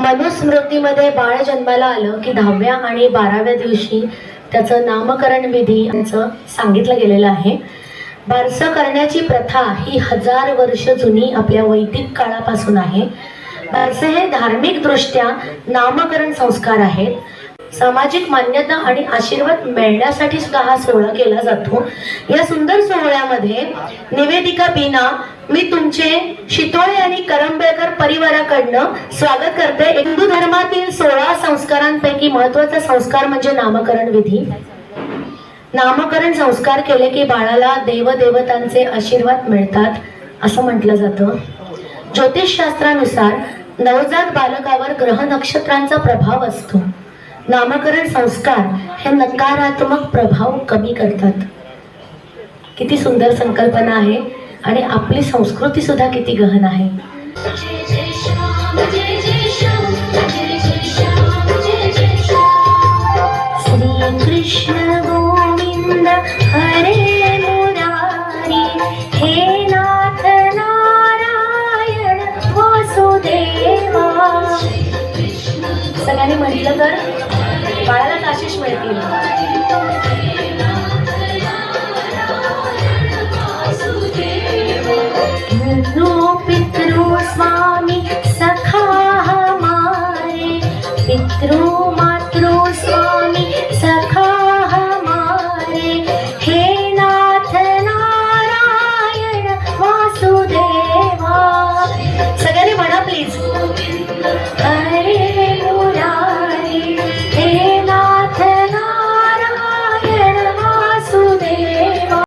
मनुस्मृतीमध्ये बाळ जन्माला आलं की 10व्या आणि 12व्या दिवशी त्याचं नामकरण विधी यांचं सांगितलं गेलेलं आहे. बारसं करण्याची प्रथा ही 1000 वर्ष जुनी आपल्या वैदिक काळापासून आहे. बारसे हे धार्मिक दृष्ट्या नामकरण संस्कार आहेत. सामाजिक मान्यता आणि आशीर्वाद मिळण्यासाठी सुद्धा हा सोहळा केला जातो. या सुंदर सोहळ्यामध्ये निवेदिका बीना मी तुमचे शितोळे आणि करंबेळकर परिवाराकडनं स्वागत करते. हिंदू धर्मातील 16 संस्कारांपैकी महत्त्वाचा संस्कार म्हणजे नामकरण विधी. नामकरण संस्कार केले की बाळाला देवदेवतांचे आशीर्वाद मिळतात असं म्हटलं जातं. ज्योतिषशास्त्रानुसार नवजात बालकावर ग्रह नक्षत्रांचा प्रभाव असतो. नामकरण संस्कार हे नकारात्मक प्रभाव कमी करतात. किती सुंदर संकल्पना आहे आणि आपली संस्कृती सुद्धा किती गहन आहे. श्री कृष्ण गोविंद हरे मुरारी हे नाथ नारायण वासुदेवा. सगळ्यांनी म्हटलं तर बाळाला आशीष मिळतील. पितृ